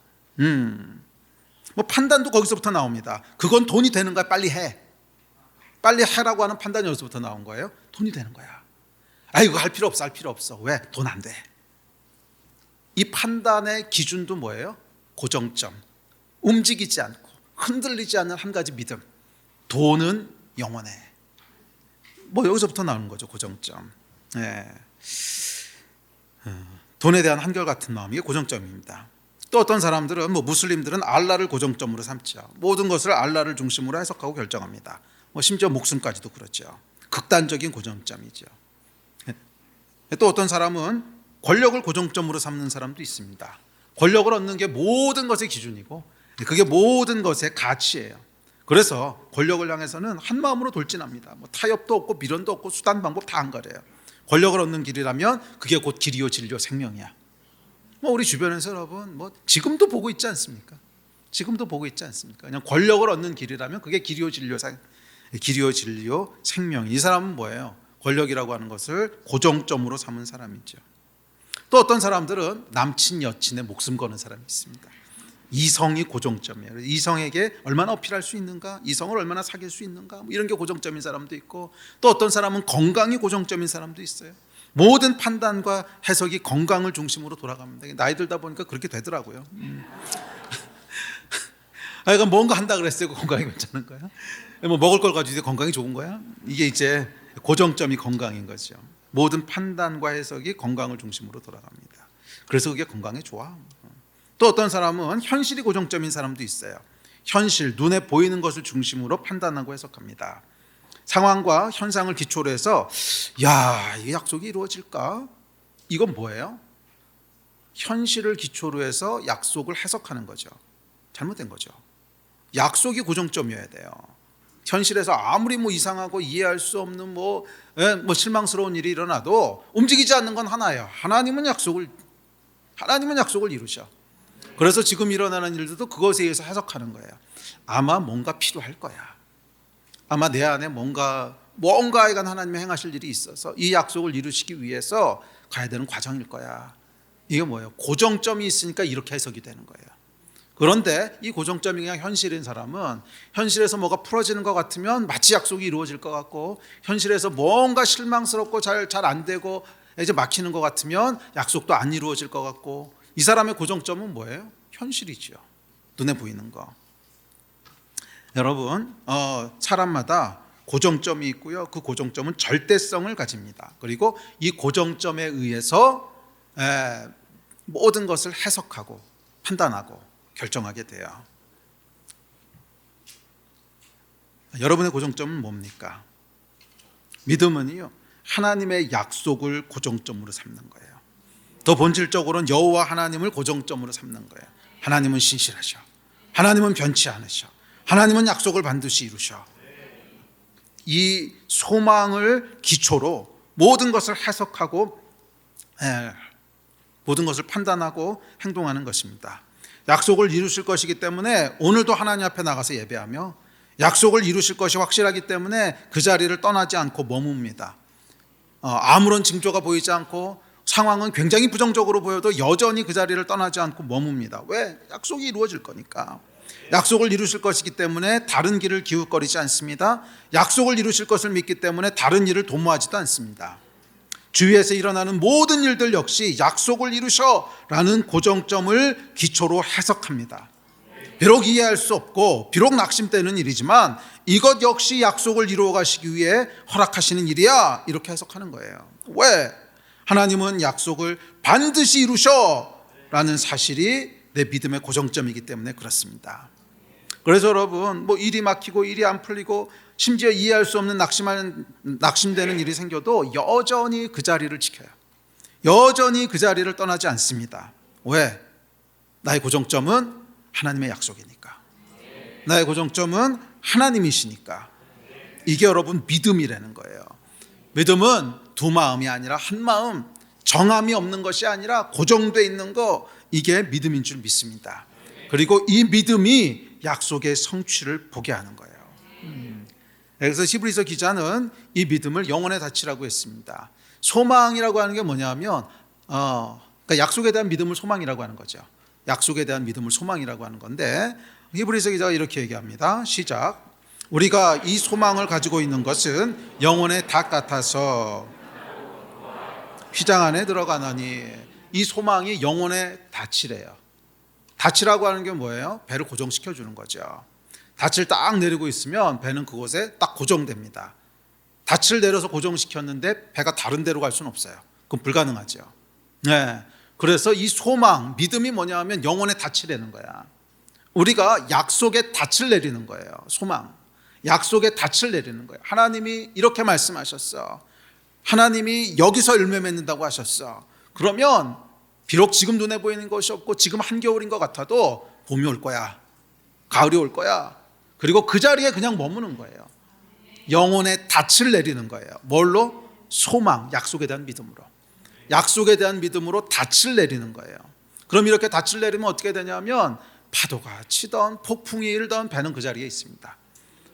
뭐 판단도 거기서부터 나옵니다. 그건 돈이 되는 거야, 빨리 해라고 하는 판단이 어디서부터 나온 거예요? 돈이 되는 거야. 이거 할 필요 없어. 왜? 돈 안 돼. 이 판단의 기준도 뭐예요? 고정점, 움직이지 않고 흔들리지 않는 한 가지 믿음. 돈은 영원해. 뭐 여기서부터 나오는 거죠, 고정점. 돈에 대한 한결같은 마음이 이게 고정점입니다. 또 어떤 사람들은, 뭐 무슬림들은 알라를 고정점으로 삼죠. 모든 것을 알라를 중심으로 해석하고 결정합니다. 뭐 심지어 목숨까지도 그렇죠. 극단적인 고정점이죠. 또 어떤 사람은 권력을 고정점으로 삼는 사람도 있습니다. 권력을 얻는 게 모든 것의 기준이고 그게 모든 것의 가치예요. 그래서 권력을 향해서는 한 마음으로 돌진합니다. 뭐 타협도 없고 미련도 없고 수단 방법 다 안 가려요. 권력을 얻는 길이라면 그게 곧 길이요 진리요 생명이야. 뭐 우리 주변에서 여러분 뭐 지금도 보고 있지 않습니까? 그냥 권력을 얻는 길이라면 그게 길이요 진리요 생명. 이 사람은 뭐예요? 권력이라고 하는 것을 고정점으로 삼은 사람이죠. 또 어떤 사람들은 남친 여친의 목숨 거는 사람이 있습니다. 이성이 고정점이에요. 이성에게 얼마나 어필할 수 있는가, 이성을 얼마나 사귈 수 있는가, 뭐 이런 게 고정점인 사람도 있고, 또 어떤 사람은 건강이 고정점인 사람도 있어요. 모든 판단과 해석이 건강을 중심으로 돌아갑니다. 나이 들다 보니까 그렇게 되더라고요. 그러니까 뭔가 한다 그랬어요. 건강이 괜찮은 거야? 뭐 먹을 걸 가지고 건강이 좋은 거야? 이게 이제 고정점이 건강인 거죠. 모든 판단과 해석이 건강을 중심으로 돌아갑니다. 그래서 그게 건강에 좋아. 또 어떤 사람은 현실이 고정점인 사람도 있어요. 현실, 눈에 보이는 것을 중심으로 판단하고 해석합니다. 상황과 현상을 기초로 해서 이 약속이 이루어질까? 이건 뭐예요? 현실을 기초로 해서 약속을 해석하는 거죠. 잘못된 거죠. 약속이 고정점이어야 돼요. 현실에서 아무리 뭐 이상하고 이해할 수 없는 뭐 실망스러운 일이 일어나도 움직이지 않는 건 하나예요. 하나님은 약속을 이루셔. 그래서 지금 일어나는 일들도 그것에 의해서 해석하는 거예요. 아마 뭔가 필요할 거야. 아마 내 안에 뭔가에 관한 하나님의 행하실 일이 있어서 이 약속을 이루시기 위해서 가야 되는 과정일 거야. 이게 뭐예요? 고정점이 있으니까 이렇게 해석이 되는 거예요. 그런데 이 고정점이 그냥 현실인 사람은 현실에서 뭐가 풀어지는 것 같으면 마치 약속이 이루어질 것 같고, 현실에서 뭔가 실망스럽고 잘 안 되고 이제 막히는 것 같으면 약속도 안 이루어질 것 같고, 이 사람의 고정점은 뭐예요? 현실이죠. 눈에 보이는 거. 여러분, 사람마다 고정점이 있고요. 그 고정점은 절대성을 가집니다. 그리고 이 고정점에 의해서 모든 것을 해석하고 판단하고 결정하게 돼요. 여러분의 고정점은 뭡니까? 믿음은요, 하나님의 약속을 고정점으로 삼는 거예요. 더 본질적으로는 여호와 하나님을 고정점으로 삼는 거예요. 하나님은 신실하셔. 하나님은 변치 않으셔. 하나님은 약속을 반드시 이루셔. 이 소망을 기초로 모든 것을 해석하고 모든 것을 판단하고 행동하는 것입니다. 약속을 이루실 것이기 때문에 오늘도 하나님 앞에 나가서 예배하며, 약속을 이루실 것이 확실하기 때문에 그 자리를 떠나지 않고 머뭅니다. 아무런 징조가 보이지 않고 상황은 굉장히 부정적으로 보여도 여전히 그 자리를 떠나지 않고 머뭅니다. 왜? 약속이 이루어질 거니까. 약속을 이루실 것이기 때문에 다른 길을 기웃거리지 않습니다. 약속을 이루실 것을 믿기 때문에 다른 일을 도모하지도 않습니다. 주위에서 일어나는 모든 일들 역시 약속을 이루셔라는 고정점을 기초로 해석합니다. 비록 이해할 수 없고 비록 낙심되는 일이지만 이것 역시 약속을 이루어 가시기 위해 허락하시는 일이야, 이렇게 해석하는 거예요. 왜? 하나님은 약속을 반드시 이루셔라는 사실이 내 믿음의 고정점이기 때문에 그렇습니다. 그래서 여러분, 일이 막히고 일이 안 풀리고 심지어 이해할 수 없는 낙심되는 일이 생겨도 여전히 그 자리를 지켜요. 여전히 그 자리를 떠나지 않습니다. 왜? 나의 고정점은 하나님의 약속이니까. 나의 고정점은 하나님이시니까. 이게 여러분 믿음이라는 거예요. 믿음은 두 마음이 아니라 한 마음, 정함이 없는 것이 아니라 고정되어 있는 거, 이게 믿음인 줄 믿습니다. 그리고 이 믿음이 약속의 성취를 보게 하는 거예요. 그래서 히브리서 기자는 이 믿음을 영혼의 닻이라고 했습니다. 소망이라고 하는 게 뭐냐면 그러니까 약속에 대한 믿음을 소망이라고 하는 거죠. 약속에 대한 믿음을 소망이라고 하는 건데, 히브리서 기자가 이렇게 얘기합니다. 시작. 우리가 이 소망을 가지고 있는 것은 영혼의 닭 같아서 휘장 안에 들어가나니, 이 소망이 영혼의 닻이래요. 닻이라고 하는 게 뭐예요? 배를 고정시켜 주는 거죠. 닻을 딱 내리고 있으면 배는 그곳에 딱 고정됩니다. 닻을 내려서 고정시켰는데 배가 다른 데로 갈 수는 없어요. 그건 불가능하죠. 네. 그래서 이 소망, 믿음이 뭐냐면 영혼의 닻이라는 거야. 우리가 약속의 닻을 내리는 거예요. 소망, 약속의 닻을 내리는 거예요. 하나님이 이렇게 말씀하셨어. 하나님이 여기서 열매 맺는다고 하셨어. 그러면 비록 지금 눈에 보이는 것이 없고 지금 한겨울인 것 같아도 봄이 올 거야, 가을이 올 거야. 그리고 그 자리에 그냥 머무는 거예요. 영혼의 닻을 내리는 거예요. 뭘로? 소망, 약속에 대한 믿음으로. 약속에 대한 믿음으로 닻을 내리는 거예요. 그럼 이렇게 닻을 내리면 어떻게 되냐면 파도가 치던 폭풍이 일던 배는 그 자리에 있습니다.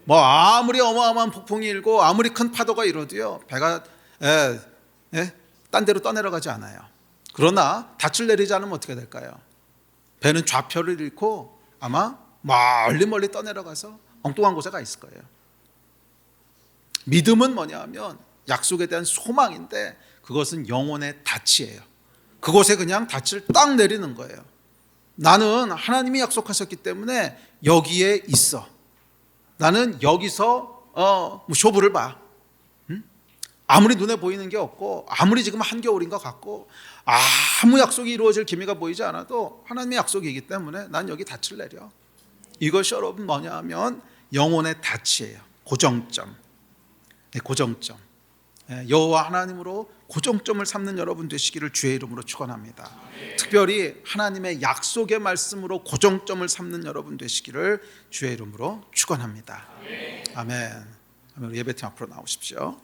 아무리 어마어마한 폭풍이 일고 아무리 큰 파도가 일어도요, 배가 딴 데로 떠내려가지 않아요. 그러나 닻을 내리지 않으면 어떻게 될까요? 배는 좌표를 잃고 아마 멀리 떠내려가서 엉뚱한 곳에 가 있을 거예요. 믿음은 뭐냐면 약속에 대한 소망인데 그것은 영혼의 닻이에요. 그곳에 그냥 닻을 딱 내리는 거예요. 나는 하나님이 약속하셨기 때문에 여기에 있어. 나는 여기서 쇼부를 봐. 아무리 눈에 보이는 게 없고 아무리 지금 한겨울인 것 같고 아무 약속이 이루어질 기미가 보이지 않아도 하나님의 약속이기 때문에 난 여기 닻을 내려. 이것이 여러분 뭐냐면 영혼의 닻이에요. 고정점. 고정점. 여호와 하나님으로 고정점을 삼는 여러분 되시기를 주의 이름으로 축원합니다. 특별히 하나님의 약속의 말씀으로 고정점을 삼는 여러분 되시기를 주의 이름으로 축원합니다. 아멘. 아멘. 예배팀 앞으로 나오십시오.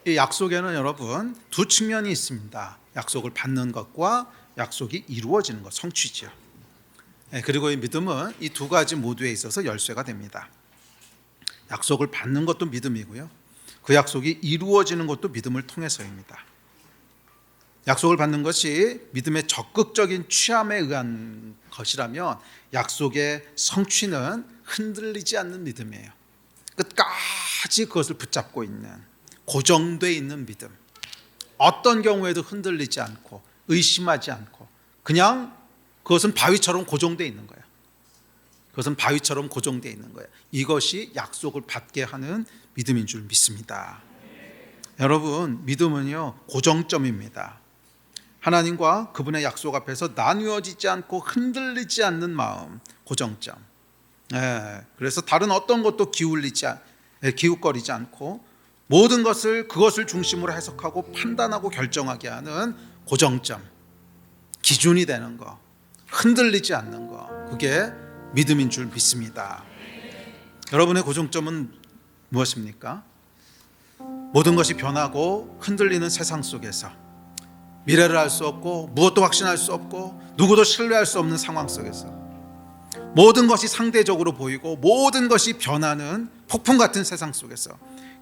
이 약속에는 여러분 두 측면이 있습니다. 약속을 받는 것과 약속이 이루어지는 것, 성취죠. 그리고 이 믿음은 이 두 가지 모두에 있어서 열쇠가 됩니다. 약속을 받는 것도 믿음이고요, 그 약속이 이루어지는 것도 믿음을 통해서입니다. 약속을 받는 것이 믿음의 적극적인 취함에 의한 것이라면 약속의 성취는 흔들리지 않는 믿음이에요. 끝까지 그것을 붙잡고 있는, 고정되어 있는 믿음. 어떤 경우에도 흔들리지 않고 의심하지 않고 그냥 그것은 바위처럼 고정되어 있는 거예요. 그것은 바위처럼 고정되어 있는 거예요. 이것이 약속을 받게 하는 믿음인 줄 믿습니다. 여러분, 믿음은요 고정점입니다. 하나님과 그분의 약속 앞에서 나누어지지 않고 흔들리지 않는 마음, 고정점. 그래서 다른 어떤 것도 기웃거리지 않고 모든 것을 그것을 중심으로 해석하고 판단하고 결정하게 하는 고정점, 기준이 되는 거, 흔들리지 않는 거, 그게 믿음인 줄 믿습니다. 여러분의 고정점은 무엇입니까? 모든 것이 변하고 흔들리는 세상 속에서 미래를 알 수 없고 무엇도 확신할 수 없고 누구도 신뢰할 수 없는 상황 속에서 모든 것이 상대적으로 보이고 모든 것이 변하는 폭풍 같은 세상 속에서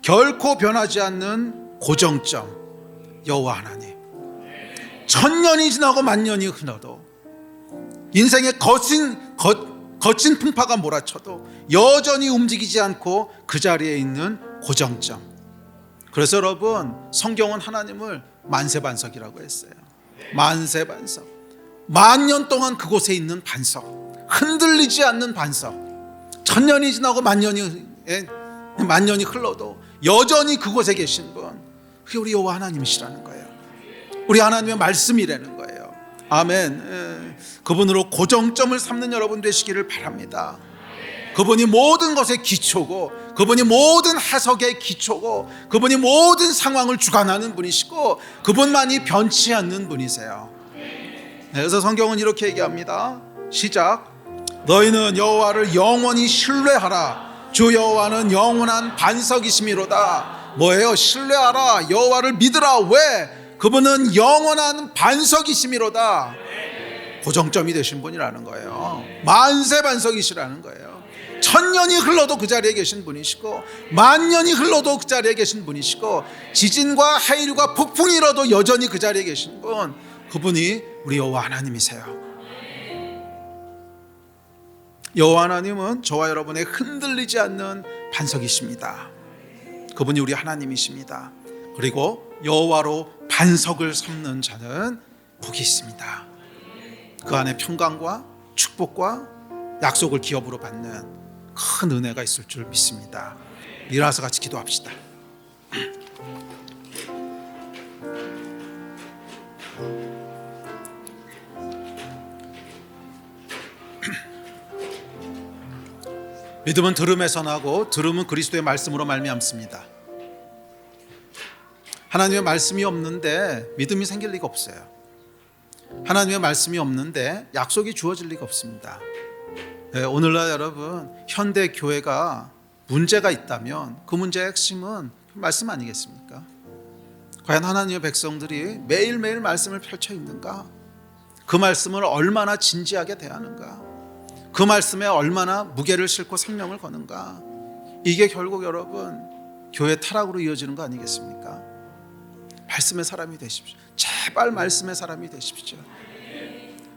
결코 변하지 않는 고정점, 여호와 하나님. 천년이 지나고 만년이 흘러도 인생의 거친 풍파가 몰아쳐도 여전히 움직이지 않고 그 자리에 있는 고정점. 그래서 여러분, 성경은 하나님을 만세반석이라고 했어요. 만세반석, 만년 동안 그곳에 있는 반석, 흔들리지 않는 반석. 천년이 지나고 만년이 흘러도 여전히 그곳에 계신 분, 그게 우리 여호와 하나님이시라는 거예요. 우리 하나님의 말씀이라는 거예요. 아멘. 그분으로 고정점을 삼는 여러분 되시기를 바랍니다. 그분이 모든 것의 기초고, 그분이 모든 해석의 기초고, 그분이 모든 상황을 주관하는 분이시고, 그분만이 변치 않는 분이세요. 그래서 성경은 이렇게 얘기합니다. 시작. 너희는 여호와를 영원히 신뢰하라. 주 여호와는 영원한 반석이심이로다. 뭐예요? 신뢰하라. 여호와를 믿으라. 왜? 그분은 영원한 반석이심이로다. 고정점이 되신 분이라는 거예요. 만세 반석이시라는 거예요. 천년이 흘러도 그 자리에 계신 분이시고, 만년이 흘러도 그 자리에 계신 분이시고, 지진과 해일과 폭풍이 일어도 여전히 그 자리에 계신 분, 그분이 우리 여호와 하나님이세요. 여호와 하나님은 저와 여러분의 흔들리지 않는 반석이십니다. 그분이 우리 하나님이십니다. 그리고 여호와로 반석을 삼는 자는 복이 있습니다. 그 안에 평강과 축복과 약속을 기업으로 받는 큰 은혜가 있을 줄 믿습니다. 일어나서 같이 기도합시다. 믿음은 들음에서 나고 들음은 그리스도의 말씀으로 말미암습니다. 하나님의 말씀이 없는데 믿음이 생길 리가 없어요. 하나님의 말씀이 없는데 약속이 주어질 리가 없습니다. 오늘날 여러분, 현대 교회가 문제가 있다면 그 문제의 핵심은 말씀 아니겠습니까? 과연 하나님의 백성들이 매일매일 말씀을 펼쳐 있는가? 그 말씀을 얼마나 진지하게 대하는가? 그 말씀에 얼마나 무게를 싣고 생명을 거는가? 이게 결국 여러분 교회 타락으로 이어지는 거 아니겠습니까? 말씀의 사람이 되십시오. 제발 말씀의 사람이 되십시오.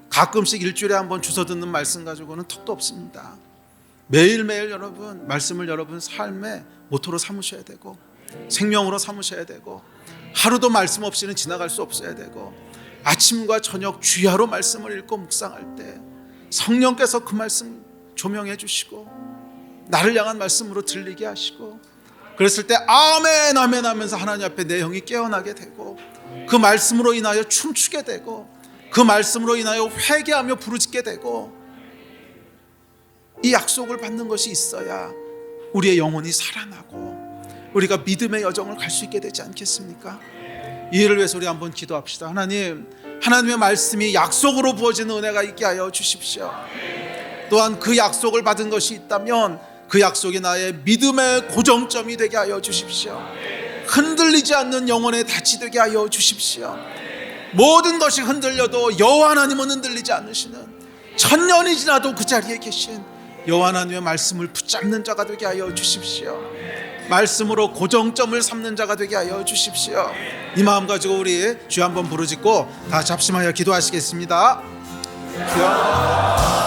가끔씩 일주일에 한번 주워 듣는 말씀 가지고는 턱도 없습니다. 매일매일 여러분 말씀을 여러분 삶의 모토로 삼으셔야 되고, 생명으로 삼으셔야 되고, 하루도 말씀 없이는 지나갈 수 없어야 되고, 아침과 저녁 주야로 말씀을 읽고 묵상할 때 성령께서 그 말씀 조명해 주시고 나를 향한 말씀으로 들리게 하시고, 그랬을 때 아멘 아멘 하면서 하나님 앞에 내 영이 깨어나게 되고, 그 말씀으로 인하여 춤추게 되고, 그 말씀으로 인하여 회개하며 부르짖게 되고, 이 약속을 받는 것이 있어야 우리의 영혼이 살아나고 우리가 믿음의 여정을 갈 수 있게 되지 않겠습니까? 이 일을 위해서 우리 한번 기도합시다. 하나님, 하나님의 말씀이 약속으로 부어지는 은혜가 있게 하여 주십시오. 또한 그 약속을 받은 것이 있다면 그 약속이 나의 믿음의 고정점이 되게 하여 주십시오. 흔들리지 않는 영혼의 닻이 되게 하여 주십시오. 모든 것이 흔들려도 여호와 하나님은 흔들리지 않으시는, 천년이 지나도 그 자리에 계신 여호와 하나님의 말씀을 붙잡는 자가 되게 하여 주십시오. 말씀으로 고정점을 삼는 자가 되게 하여 주십시오. 이 마음 가지고 우리 주여 한번 부르짖고 다 잡심하여 기도하시겠습니다. 주여.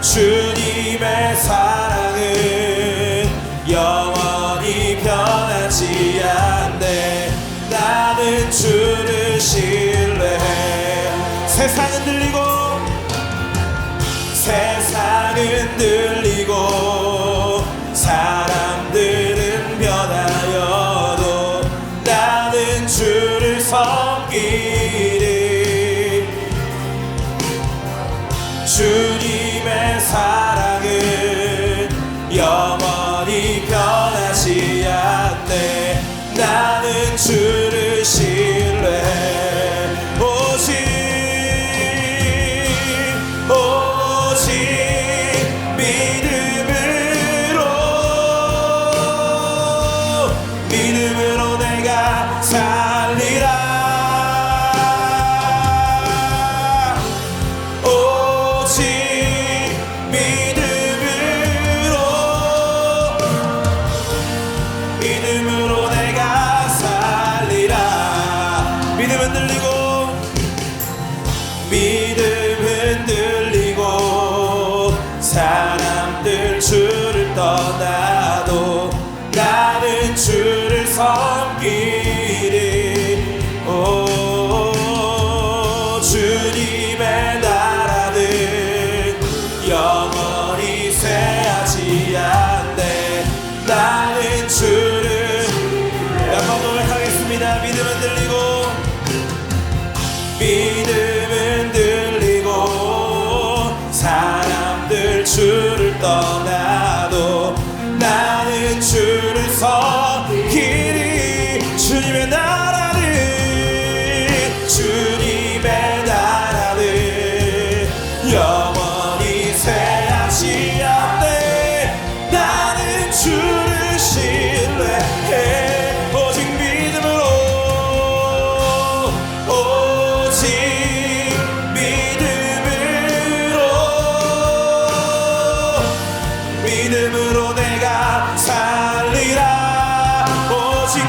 주님의 사랑은 영원히 변하지 않네. 나는 주를 신뢰해. 세상은 들리고 사람들은 변하여도 나는 주를 섬기리. 주님의 사랑은 영원히 변하지 않네. 나는 주를 신뢰해. 오직 믿음으로 내가 살리라. 오직 믿음으로 내가 살리라. 믿음은 들리고 사람들 주를 떠나도 나는 주를 섬기리. 주님의 나라는 영원히 쇠하지 않네. 나는 주를 한번 고백하겠습니다. 믿음은 들리고 사람들 주를 떠나도 나는 주를 섬기리. 주님의 나라는 영원히 쇠하지 않네. 나는 주를 신뢰해. 오직 믿음으로 내가 살리라. 오직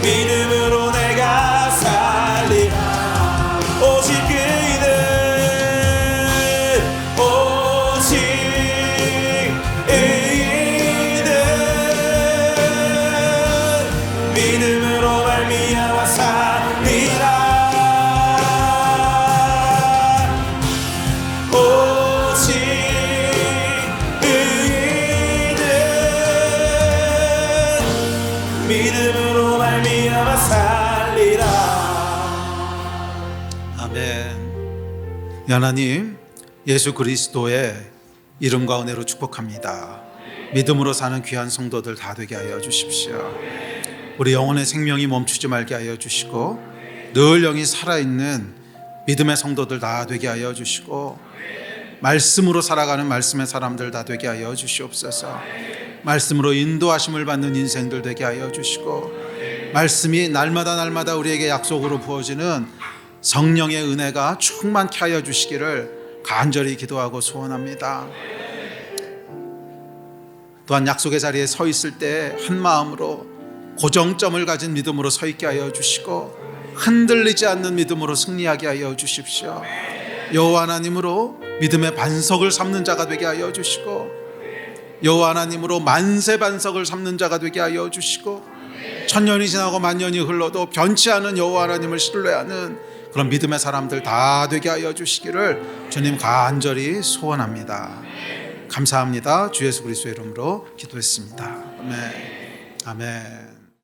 믿음으로 내가 살리라. 아멘. 하나님, 예수 그리스도의 이름과 은혜로 축복합니다. 믿음으로 사는 귀한 성도들 다 되게 하여 주십시오. 우리 영혼의 생명이 멈추지 말게 하여 주시고 늘 영이 살아있는 믿음의 성도들 다 되게 하여 주시고 말씀으로 살아가는 말씀의 사람들 다 되게 하여 주시옵소서. 말씀으로 인도하심을 받는 인생들 되게 하여 주시고 말씀이 날마다 우리에게 약속으로 부어지는 성령의 은혜가 충만케 하여 주시기를 간절히 기도하고 소원합니다. 또한 약속의 자리에 서 있을 때 한 마음으로 고정점을 가진 믿음으로 서 있게 하여 주시고 흔들리지 않는 믿음으로 승리하게 하여 주십시오. 여호와 하나님으로 믿음의 반석을 삼는 자가 되게 하여 주시고 여호와 하나님으로 만세 반석을 삼는 자가 되게 하여 주시고 천년이 지나고 만년이 흘러도 변치 않은 여호와 하나님을 신뢰하는 그런 믿음의 사람들 다 되게 하여 주시기를 주님 간절히 소원합니다. 감사합니다. 주 예수 그리스도의 이름으로 기도했습니다. 아멘. 아멘.